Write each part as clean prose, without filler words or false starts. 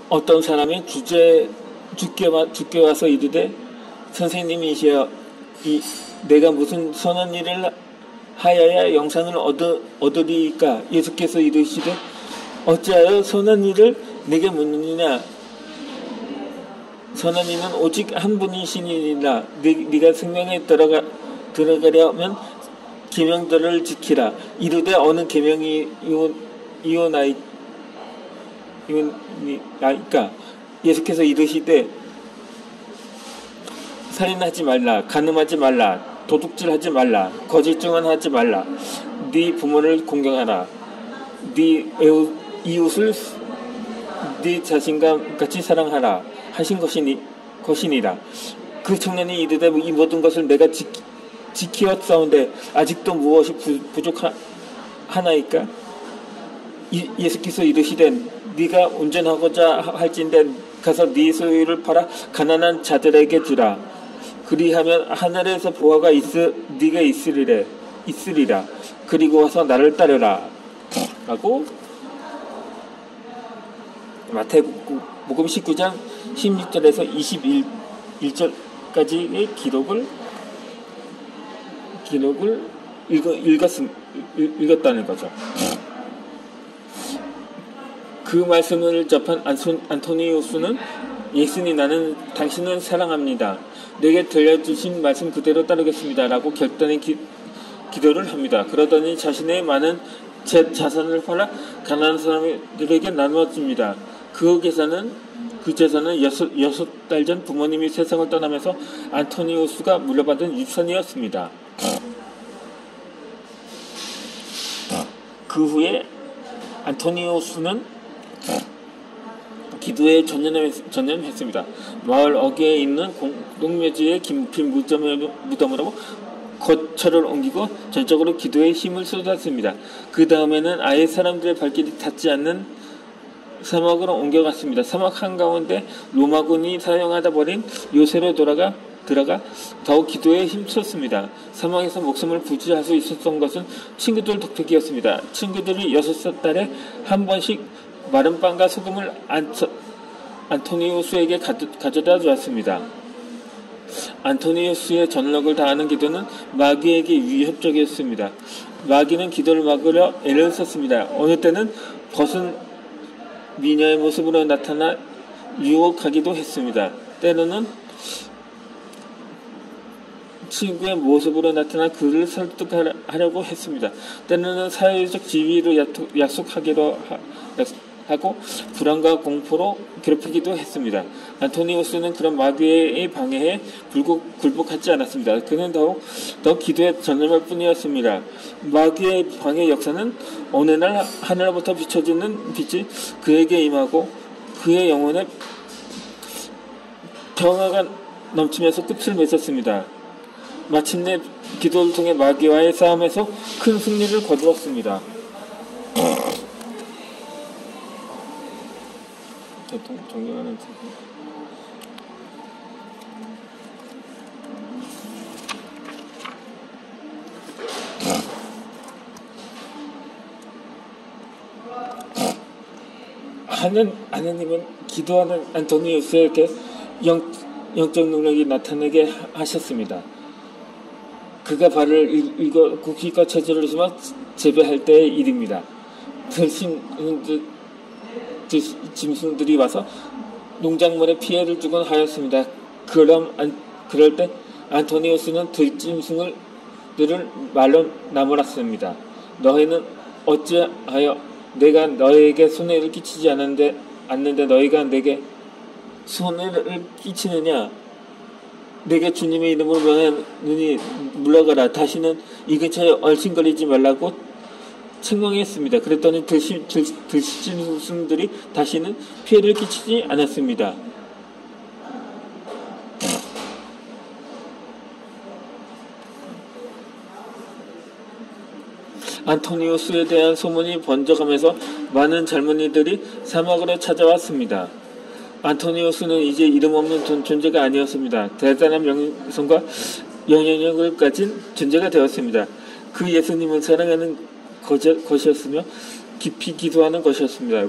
어떤 사람이 죽게 와서 이르되 선생님이시여 내가 무슨 선한 일을 하여야 영생을 얻으리이까? 예수께서 이르시되 어찌하여 선한 일을 내게 묻느냐? 선한 이는 오직 한 분이시니라. 네가 생명에 들어가려면 계명들을 지키라. 이르되 어느 계명이 이오나이까? 예수께서 이르시되 살인하지 말라, 간음하지 말라, 도둑질하지 말라, 거짓 증언하지 말라, 네 부모를 공경하라, 네 이웃을 네 자신과 같이 사랑하라 하신 것이니라. 그 청년이 이르되 이 모든 것을 내가 지키었사온데 아직도 무엇이 부족하나이까? 예수께서 이르시되 네가 운전하고자 할진대 가서 네 소유를 팔아 가난한 자들에게 주라. 그리하면 하늘에서 보화가 네가 있으리라. 그리고 와서 나를 따르라. 라고 마태복음 19장 16절에서 21절까지의 기록을 읽었다는 거죠. 그 말씀을 접한 안토니우스는 예수님 나는 당신을 사랑합니다. 내게 들려주신 말씀 그대로 따르겠습니다. 라고 결단의 기도를 합니다. 그러더니 자신의 많은 자산을 팔아 가난한 사람들에게 나누어줍니다. 그 재산은 6달 전 부모님이 세상을 떠나면서 안토니우스가 물려받은 유산이었습니다. 그 후에 안토니우스는 기도에 전념했습니다. 마을 어귀에 있는 공동묘지의 깊은 무덤으로 거처를 옮기고 전적으로 기도에 힘을 쏟았습니다. 그 다음에는 아예 사람들의 발길이 닿지 않는 사막으로 옮겨갔습니다. 사막 한가운데 로마군이 사용하다 버린 요새로 들어가 더욱 기도에 힘썼습니다. 사막에서 목숨을 부지할 수 있었던 것은 친구들 덕택이었습니다. 친구들이 6달에 한 번씩 마른 빵과 소금을 안토니우스에게 가져다 주었습니다. 안토니우스의 전력을 다하는 기도는 마귀에게 위협적이었습니다. 마귀는 기도를 막으려 애를 썼습니다. 어느 때는 벗은 미녀의 모습으로 나타나 유혹하기도 했습니다. 때로는 친구의 모습으로 나타나 그를 설득하려고 했습니다. 때로는 사회적 지위로 약속하기로 하고 불안과 공포로 괴롭히기도 했습니다. 안토니우스는 그런 마귀의 방해에 굴복하지 않았습니다. 그는 더 기도에 전념할 뿐이었습니다. 마귀의 방해 역사는 어느 날 하늘로부터 비춰지는 빛이 그에게 임하고 그의 영혼에 평화가 넘치면서 끝을 맺었습니다. 마침내 기도를 통해 마귀와의 싸움에서 큰 승리를 거두었습니다. 존경하는 하느님은 기도하는 안토니우스에게 영적 능력이 나타나게 하셨습니다. 그가 발을 국기과 체질을 심어 재배할 때의 일입니다. 짐승들이 와서 농작물에 피해를 주곤 하였습니다. 그럴 때 안토니우스는 들짐승들을 말로 나무랐습니다. 너희는 어찌하여 내가 너희에게 손해를 끼치지 않는데 너희가 내게 손해를 끼치느냐? 내게 주님의 이름으로 명하느니 물러가라. 다시는 이 근처에 얼씬거리지 말라고 책망했습니다. 그랬더니 들짐승들이 다시는 피해를 끼치지 않았습니다. 안토니우스에 대한 소문이 번져가면서 많은 젊은이들이 사막으로 찾아왔습니다. 안토니우스는 이제 이름 없는 존재가 아니었습니다. 대단한 명성과 영향력을 가진 존재가 되었습니다. 그 예수님을 사랑하는 것이었으며 깊이 기도하는 것이었습니다.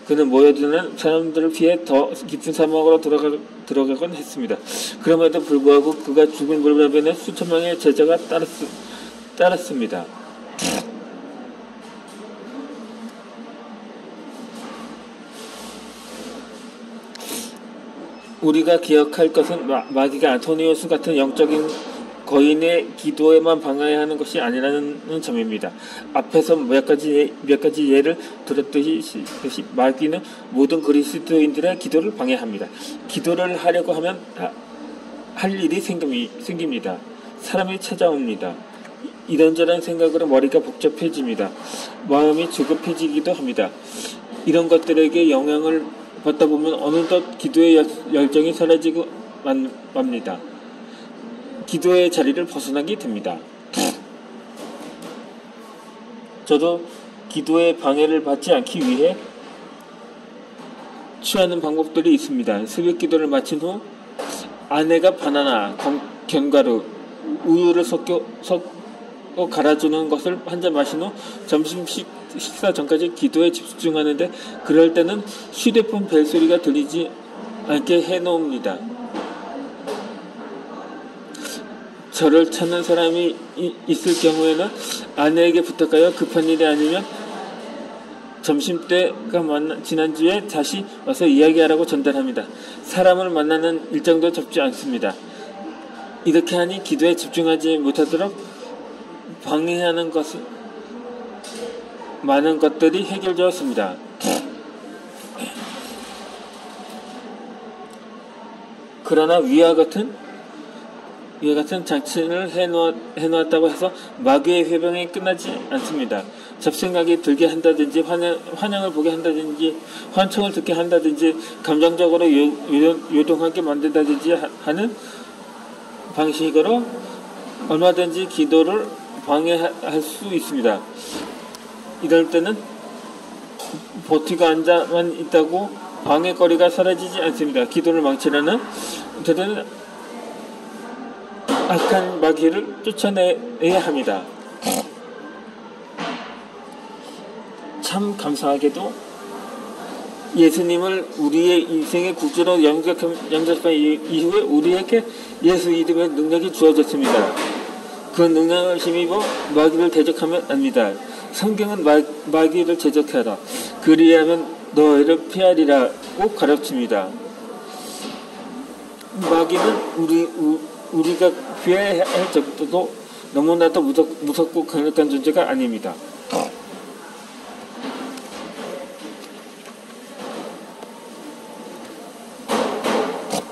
그는 모여드는 사람들을 피해 더 깊은 사막으로 들어가곤 했습니다. 그럼에도 불구하고 그가 죽은 물변에 수천 명의 제자가 따랐습니다. 우리가 기억할 것은 마귀가 안토니우스 같은 영적인 거인의 기도에만 방해하는 것이 아니라는 점입니다. 앞에서 몇 가지 예를 들었듯이 마귀는 모든 그리스도인들의 기도를 방해합니다. 기도를 하려고 하면 할 일이 생깁니다. 사람이 찾아옵니다. 이런저런 생각으로 머리가 복잡해집니다. 마음이 조급해지기도 합니다. 이런 것들에게 영향을 받다 보면 어느덧 기도의 열정이 사라지고 맙니다. 기도의 자리를 벗어나게 됩니다. 저도 기도의 방해를 받지 않기 위해 취하는 방법들이 있습니다. 새벽 기도를 마친 후 아내가 바나나, 견과류, 우유를 섞어 갈아주는 것을 한 잔 마신 후 점심 식사 전까지 기도에 집중하는데, 그럴 때는 휴대폰 벨소리가 들리지 않게 해놓습니다. 저를 찾는 사람이 있을 경우에는 아내에게 부탁하여 급한 일이 아니면 점심때가 지난주에 다시 와서 이야기하라고 전달합니다. 사람을 만나는 일정도 잡지 않습니다. 이렇게 하니 기도에 집중하지 못하도록 방해하는 많은 것들이 해결되었습니다. 그러나 위와 같은 장치를 해놓았다고 해서 마귀의 회병이 끝나지 않습니다. 잡생각이 들게 한다든지, 환영을 보게 한다든지, 환청을 듣게 한다든지, 감정적으로 요동하게 만든다든지 하는 방식으로 얼마든지 기도를 방해할 수 있습니다. 이럴 때는 버티고 앉아만 있다고 방해거리가 사라지지 않습니다. 기도를 망치려는 때는 악한 마귀를 쫓아내야 합니다. 참 감사하게도 예수님을 우리의 인생의 구주로 영접한 이후에 우리에게 예수 이름의 능력이 주어졌습니다. 그 능력을 힘입어 마귀를 대적하면 압니다. 성경은 마귀를 대적하라, 그리하면 너희를 피하리라고 가르칩니다. 마귀는 우리가 피해야 할 정도도 너무나도 무섭고 강력한 존재가 아닙니다.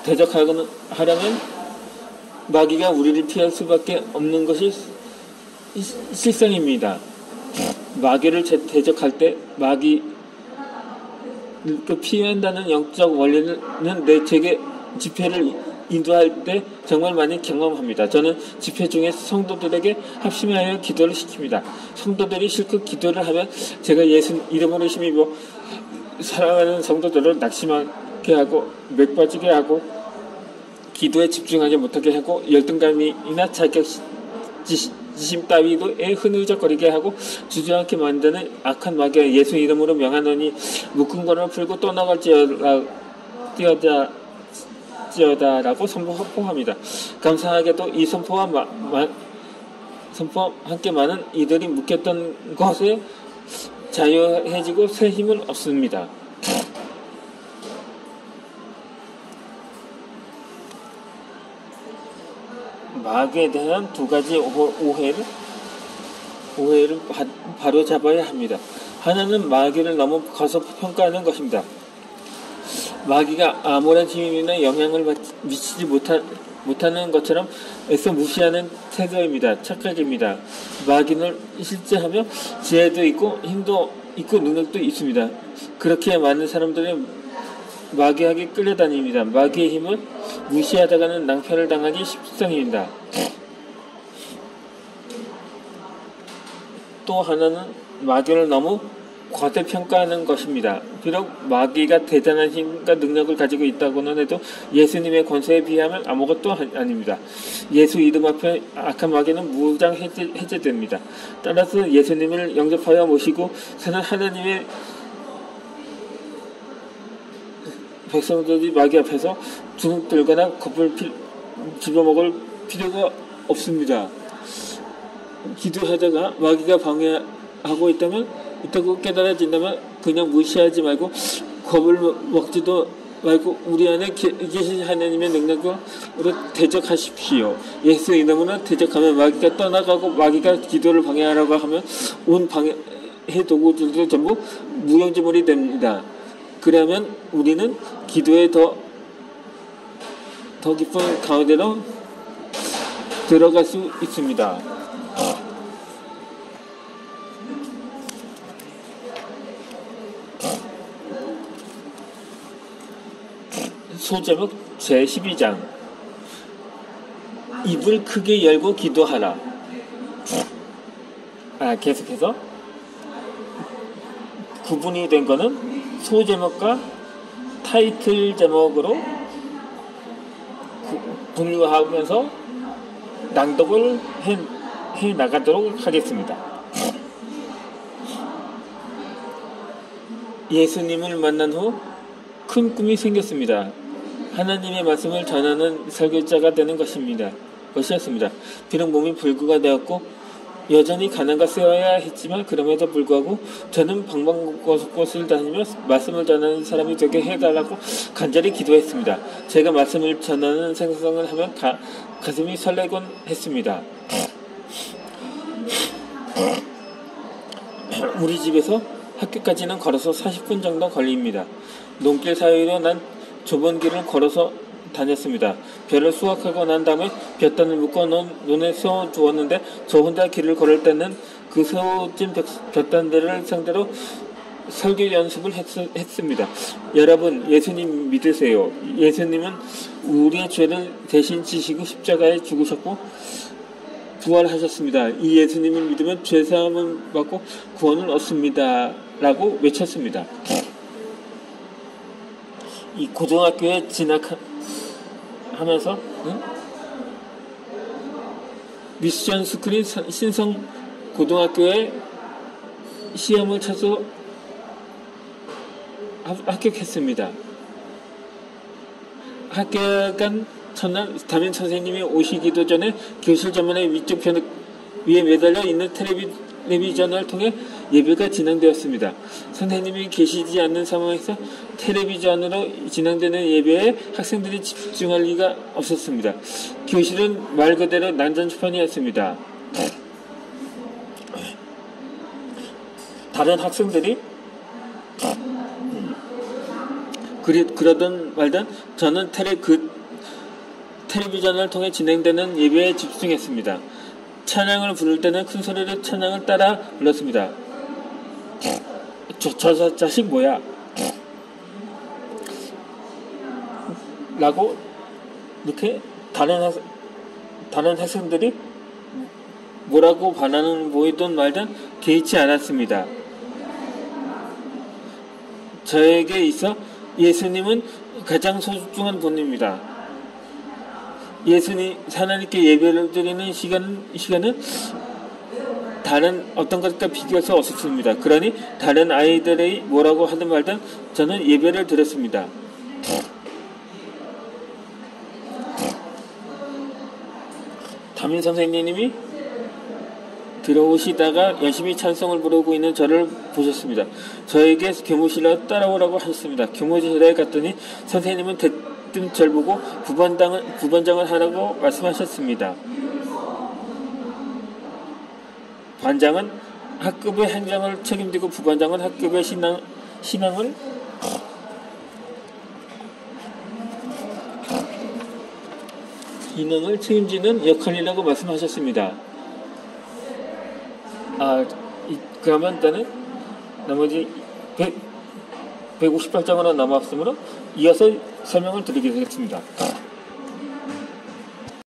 대적하려면 마귀가 우리를 피할 수밖에 없는 것이 실상입니다. 마귀를 대적할 때 마귀를 피한다는 영적 원리는 제게 집회를 인도할 때 정말 많이 경험합니다. 저는 집회 중에 성도들에게 합심하여 기도를 시킵니다. 성도들이 실컷 기도를 하면 제가 예수 이름으로 힘입어 사랑하는 성도들을 낙심하게 하고 맥빠지게 하고 기도에 집중하지 못하게 하고 열등감이나 자격지심 따위도에 흐느적거리게 하고 주저앉게 만드는 악한 마귀가 예수 이름으로 명하노니 묶은 것을 풀고 떠나갈지어다라고 선포합니다. 감사하게도 이 선포와 함께 많은 이들이 묶였던 것에 자유해지고 새 힘을 얻습니다. 마귀에 대한 두 가지 오해를 바로 잡아야 합니다. 하나는 마귀를 너무 과소평가하는 것입니다. 마귀가 아무런 힘이나 영향을 미치지 못하는 것처럼 애써 무시하는 태도입니다. 착각입니다. 마귀는 실제하며 지혜도 있고 힘도 있고 능력도 있습니다. 그렇게 많은 사람들이 마귀에게 끌려다닙니다. 마귀의 힘은 무시하다가는 낭패를 당하기 십상입니다. 또 하나는 마귀를 너무 과대평가하는 것입니다. 비록 마귀가 대단한 힘과 능력을 가지고 있다고는 해도 예수님의 권세에 비하면 아무것도 아닙니다. 예수 이름 앞에 악한 마귀는 무장 해제됩니다. 따라서 예수님을 영접하여 모시고 사는 하나님의 백성들이 마귀 앞에서 주눅 들거나 겁을 집어먹을 필요가 없습니다. 기도하다가 마귀가 방해하고 있다고 깨달아진다면 그냥 무시하지 말고 겁을 먹지도 말고 우리 안에 계신 하나님의 능력으로 대적하십시오. 예수 이름으로 대적하면 마귀가 떠나가고, 마귀가 기도를 방해하라고 하면 온 방해 도구들도 전부 무용지물이 됩니다. 그러면 우리는 기도에 더 깊은 가운데로 들어갈 수 있습니다. 소제목 제12장 입을 크게 열고 기도하라. 계속해서 구분이 된 거는 소제목과 타이틀 제목으로 분류하면서 낭독을 해 나가도록 하겠습니다. 예수님을 만난 후 큰 꿈이 생겼습니다. 하나님의 말씀을 전하는 설교자가 되는 것이었습니다. 비록 몸이 불구가 되었고 여전히 가난과 쓰여야 했지만 그럼에도 불구하고 저는 방방곳곳을 다니며 말씀을 전하는 사람이 되게 해달라고 간절히 기도했습니다. 제가 말씀을 전하는 생각을 하면 가슴이 설레곤 했습니다. 우리 집에서 학교까지는 걸어서 40분 정도 걸립니다. 논길 사이로 난 좁은 길을 걸어서 다녔습니다. 벼를 수확하고 난 다음에 볕단을 묶어 논에 세워 두었는데 저 혼자 길을 걸을 때는 그 세워진 볕단들을 상대로 설교 연습을 했습니다. 여러분, 예수님 믿으세요. 예수님은 우리의 죄를 대신 지시고 십자가에 죽으셨고 부활하셨습니다. 이 예수님을 믿으면 죄사함을 받고 구원을 얻습니다. 라고 외쳤습니다. 이 고등학교에 진학하면서 미션 스쿨인 신성 고등학교에 시험을 쳐서 합격했습니다. 합격한 첫날 담임 선생님이 오시기도 전에 교실 전면에 위쪽 편 위에 매달려 있는 텔레비전을 통해 예배가 진행되었습니다. 선생님이 계시지 않는 상황에서 텔레비전으로 진행되는 예배에 학생들이 집중할 리가 없었습니다. 교실은 말 그대로 난장판이었습니다. 다른 학생들이 그러던 말던 저는 텔레비전을 통해 진행되는 예배에 집중했습니다. 찬양을 부를 때는 큰 소리로 찬양을 따라 불렀습니다. 저 자식 뭐야? 라고 이렇게 다른 학생들이 뭐라고 반하는 보이든 말든 개의치 않았습니다. 저에게 있어 예수님은 가장 소중한 분입니다. 하나님께 예배를 드리는 시간은 다른 어떤 것과 비교할 수 없었습니다. 그러니 다른 아이들이 뭐라고 하든 말든 저는 예배를 드렸습니다. 담임 선생님이 들어오시다가 열심히 찬송을 부르고 있는 저를 보셨습니다. 저에게 교무실로 따라오라고 하셨습니다. 교무실에 갔더니 선생님은 대뜸 절 보고 부반장을 하라고 말씀하셨습니다. 반장은 학급의 행정을 책임지고 부반장은 학급의 신앙을 책임지는 역할이라고 말씀하셨습니다. 그러면 일단은 나머지 158장으로 남았으므로 이어서 설명을 드리겠습니다.